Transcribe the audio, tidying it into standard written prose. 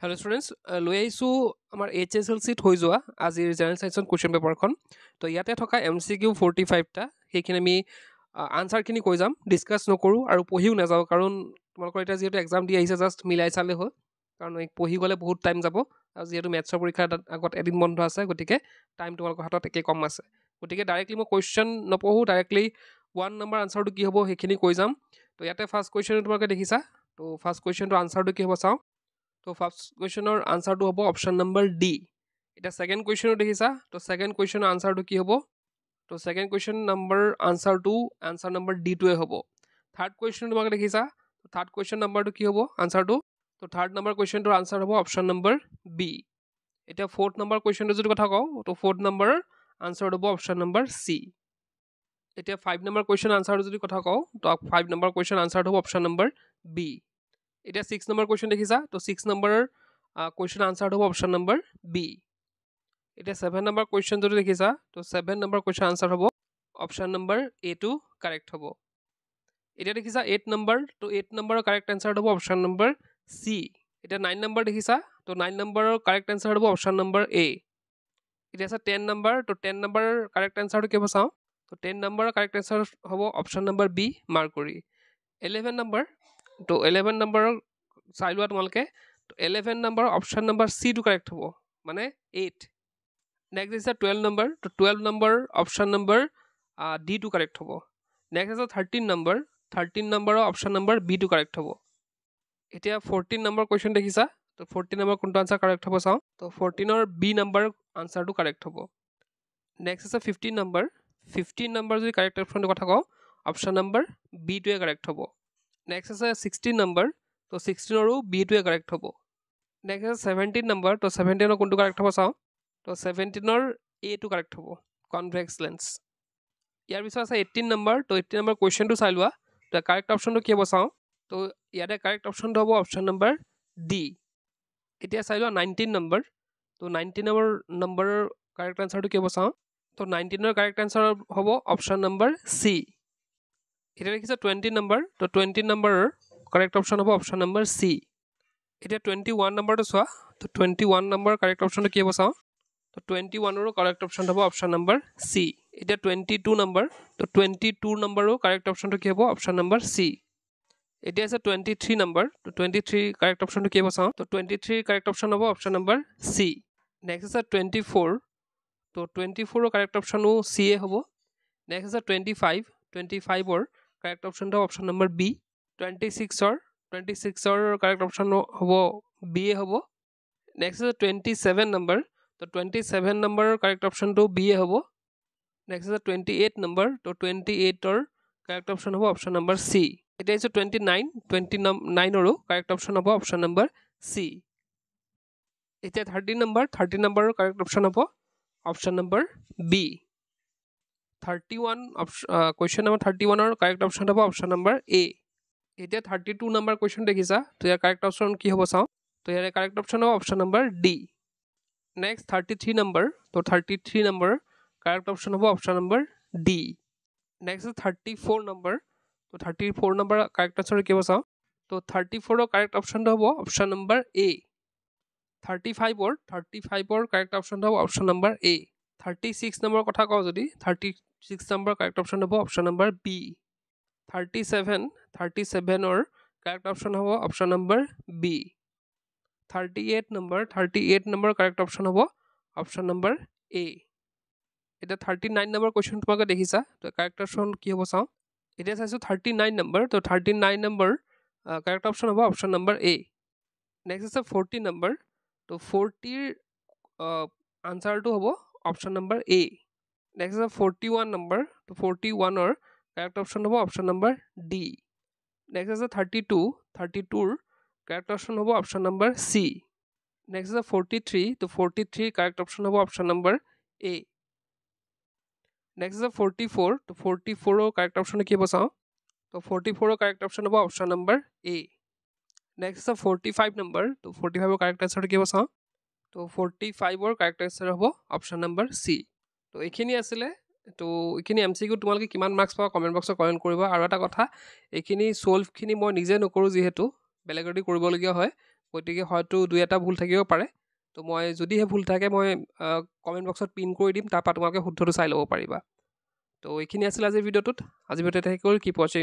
hello' students লৈ আহিছোঁ আমাৰ HSLCত হৈ যোৱা আজিৰ জেনেৰেল ছায়েন্সৰ কুৱেশ্যন পেপাৰখন তো ইয়াতে থকা MCQ 45টা সেইখিনি আমি আনচাৰখিনি কৈ যাম ডিছকাছ নকৰোঁ আৰু পঢ়িও নাযাওঁ কাৰণ তোমালোকৰ এতিয়া যিহেতু এক্সাম দি আহিছে জাষ্ট মিলাই চালে হ'ল কাৰণ পঢ়ি গ'লে বহুত টাইম যাব আৰু যিহেতু মেথছৰ পৰীক্ষাৰ আগত এদিন বন্ধ আছে গতিকে টাইম তোমালোকৰ হাতত একে কম আছে গতিকে ডাইৰেক্টলি মই কুৱেশ্যন নপঢ়োঁ ডাইৰেক্টলি 1 নম্বৰ আনচাৰটো কি হ'ব সেইখিনি কৈ যাম তো ইয়াতে ফাৰ্ষ্ট কুৱেশ্যনটো তোমালোকে দেখিছা তো ফাৰ্ষ্ট কুৱেশ্যনটো আনচাৰটো কি হ'ব চাওঁ তো ফাৰ্ষ্ট কুৱেশ্যনৰ আনচাৰটো হ'ব অপশ্যন নম্বৰ ডি এতিয়া ছেকেণ্ড কুৱেশ্যনো দেখিছা তো ছেকেণ্ড কুৱেশ্যনৰ আনচাৰটো কি হ'ব তো ছেকেণ্ড কুৱেশ্যন নম্বৰ আনচাৰটো আনচাৰ নম্বৰ ডিটোৱে হ'ব থাৰ্ড কুৱেশ্যন তোমালোকে দেখিছা তো থাৰ্ড কুৱেশ্যন নম্বৰটো কি হ'ব আনচাৰটো তো থাৰ্ড নম্বৰ কুৱেশ্যনটোৰ আনচাৰ হ'ব অপশ্যন নম্বৰ বি এতিয়া ফ'ৰ্থ নম্বৰ কুৱেশ্যনটো যদি কথা কওঁ তো ফ'ৰ্থ নম্বৰৰ আনচাৰ হ'ব অপশ্যন নম্বৰ চি এতিয়া 5 নম্বৰ কুৱেশ্যন আনচাৰটো যদি কথা কওঁ তো 5 নম্বৰ কুৱেশ্যন আনচাৰটো হ'ব অপশ্যন নম্বৰ বি এতিয়া 6 নম্বৰ কুৱেশ্যন দেখিছা তো 6 নম্বৰৰ কুৱেশ্যন আনচাৰটো হ'ব অপশ্যন নম্বৰ বি এতিয়া 7 নম্বৰ কুৱেশ্যন যদি দেখিছা তো 7 নম্বৰ কুৱেশ্যন আনচাৰ হ'ব অপশ্যন নম্বৰ এটো কাৰেক্ট হ'ব এতিয়া দেখিছা 8 নম্বৰ তো 8 নম্বৰৰ কাৰেক্ট এনচাৰ হ'ব অপশ্যন নম্বৰ চি এতিয়া 9 নম্বৰ দেখিছা তো 9 নম্বৰৰ কাৰেক্ট এনচাৰ হ'ব অপশ্যন নম্বৰ এ এতিয়া আছে 10 নম্বৰ তো 10 নম্বৰৰ কাৰেক্ট এনচাৰটো কি হ'ব চাওঁ তো 10 নম্বৰৰ কাৰেক্ট এনচাৰ হ'ব অপশ্যন নম্বৰ বি মাৰ্কুৰী 11 নম্বৰ তো 11 নম্বৰৰ চাই লোৱা তোমালোকে তো 11 নম্বৰ অপশ্যন নম্বৰ চিটো কাৰেক্ট হ'ব মানে 8 নেক্সট আছে 12 নম্বৰ তো 12 নম্বৰ অপশ্যন নম্বৰ ডিটো কাৰেক্ট হ'ব নেক্সট আছে 13 নম্বৰ 13 নম্বৰৰ অপশ্যন নম্বৰ বিটো কাৰেক্ট হ'ব এতিয়া 14 নম্বৰ কুৱেশ্যন দেখিছা তো 14 নম্বৰ কোনটো আনচাৰ কাৰেক্ট হ'ব চাওঁ তো 14ৰ বি নম্বৰ আনচাৰটো কাৰেক্ট হ'ব নেক্সট আছে 15 নম্বৰ 15 নম্বৰ যদি কাৰেক্ট অপশ্যনটোৰ কথা কওঁ অপশ্যন নম্বৰ বিটোৱে কাৰেক্ট হ'ব নেক্সট আছে 16 নম্বৰ তো 16ৰো বিটোৱে কাৰেক্ট হ'ব নেক্সট আছে 17 নম্বৰ তো 17ৰ কোনটো কাৰেক্ট হ'ব চাওঁ তো 17ৰ এটো কাৰেক্ট হ'ব কনভেক্স লেন্স ইয়াৰ পিছত আছে 18 নম্বৰ তো 18 নম্বৰ কুৱেশ্যনটো চাই লোৱা তো কাৰেক্ট অপশ্যনটো কি হ'ব চাওঁ তো ইয়াতে কাৰেক্ট অপশ্যনটো হ'ব অপশ্যন নম্বৰ ডি এতিয়া চাই লোৱা 19 নম্বৰ তো 19 নম্বৰৰ কাৰেক্ট এনচাৰটো কি হ'ব চাওঁ তো 19ৰ কাৰেক্ট এনচাৰ হ'ব অপশ্যন নম্বৰ চি এতিয়া দেখিছা 20 নম্বৰ তো 20 নম্বৰৰ কাৰেক্ট অপশ্যন হ'ব অপশ্যন নম্বৰ চি এতিয়া 21 নম্বৰটো চোৱা তো 21 নম্বৰ কাৰেক্ট অপশ্যনটো কি হ'ব চাওঁ তো 21ৰো কাৰেক্ট অপশ্যন হ'ব অপশ্যন নম্বৰ চি এতিয়া 22 নম্বৰ তো 22 নম্বৰো কাৰেক্ট অপশ্যনটো কি হ'ব অপশ্যন নম্বৰ চি এতিয়া আছে 23 নম্বৰ তো 23 কাৰেক্ট অপশ্যনটো কি হ'ব চাওঁ তো 23 কাৰেক্ট অপশ্যন হ'ব অপশ্যন নম্বৰ চি নেক্সট আছে 24 তো 24ৰ কাৰেক্ট অপশ্যনো চি এ হ'ব নেক্সট আছে 25ৰ কাৰেক্ট অপশ্যনটো অপশ্যন নম্বৰ বি 26ৰ কাৰেক্ট অপশ্যন হ'ব বি এ হ'ব নেক্সট আছে 27 নম্বৰ তো 27 নম্বৰৰ কাৰেক্ট অপশ্যনটো বি এ হ'ব নেক্সট আছে 28 নম্বৰ তো 28ৰ কাৰেক্ট অপশ্যন হ'ব অপশ্যন নম্বৰ চি এতিয়া হৈছে 29ৰো কাৰেক্ট অপশ্যন হ'ব অপশ্যন নম্বৰ চি এতিয়া 30 নম্বৰৰ কাৰেক্ট অপশ্যন হ'ব option number B 31 question number 31ৰ কাৰেক্ট অপশ্যন হ'ব অপশ্যন নম্বৰ এ এতিয়া 32 নম্বৰ কুৱেশ্যন দেখিছা তো ইয়াৰ কাৰেক্ট অপশ্যন কি হ'ব চাওঁ তো ইয়াৰে কাৰেক্ট অপশ্যন হ'ব option number D next 33 number তো 33 নম্বৰ কাৰেক্ট অপশ্যন হ'ব option number D next 34 number তো 34 নম্বৰ কাৰেক্ট আনচাৰ কি হ'ব চাওঁ তো 34ৰ কাৰেক্ট অপশ্যনটো হ'ব অপশ্যন নম্বৰ এ 35ৰ কাৰেক্ট অপশ্যনটো হ'ব অপশ্যন নম্বৰ এ 36 নম্বৰ কথা কওঁ যদি 36 নম্বৰ কাৰেক্ট অপশ্যন হ'ব অপশ্যন নম্বৰ বি 37ৰ কাৰেক্ট অপশ্যন হ'ব option number B 38 number correct option হ'ব অপশ্যন নম্বৰ এ এতিয়া 39 নম্বৰ কুৱেশ্যন তোমালোকে দেখিছা তো কাৰেক্ট অপশ্যন কি হ'ব চাওঁ এতিয়া চাইছোঁ 39 নম্বৰ তো 39 নম্বৰ কাৰেক্ট অপশ্যন হ'ব অপশ্যন নম্বৰ এ নেক্সট আছে 40 নম্বৰ তো 40ৰ আনচাৰটো হ'ব অপশ্যন নম্বৰ এ নেক্সট আছে 41 নম্বৰ তো 41ৰ কাৰেক্ট অপশ্যন হ'ব অপশ্যন নম্বৰ ডি নেক্সট আছে 32ৰ কাৰেক্ট অপশ্যন হ'ব অপশ্যন নম্বৰ চি নেক্সট আছে 43 তো 43 কাৰেক্ট অপশ্যন হ'ব অপশ্যন নম্বৰ এ নেক্সট আছে 44 তো 44ৰ কাৰেক্ট অপশ্যন কি হ'ব চাওঁ তো 44ৰ কাৰেক্ট অপশ্যন হ'ব অপশ্যন নম্বৰ এ নেক্সট আছে 45 নম্বৰ তো 45ৰ কাৰেক্ট এনচাৰটো কি হ'ব চাওঁ তো 45ৰ কাৰেক্ট এনচাৰ হ'ব অপশ্যন নম্বৰ চি তো এইখিনি আছিলে তো এইখিনি MCQ তোমালোকে কিমান মাৰ্কছ পাবা কমেণ্ট বক্সত কমেণ্ট কৰিবা আৰু এটা কথা এইখিনি ছল্ভখিনি মই নিজে নকৰোঁ যিহেতু বেলেগেদি কৰিবলগীয়া হয় গতিকে হয়তো দুই এটা ভুল থাকিব পাৰে তো মই যদিহে ভুল থাকে মই কমেণ্ট বক্সত পিন কৰি দিম তাৰপৰা তোমালোকে শুদ্ধটো চাই ল'ব পাৰিবা তো এইখিনি আছিল আজিৰ ভিডিঅ'টোত আজি ভিডিঅ'টো থাকি গ'ল কিপ ৱাচিং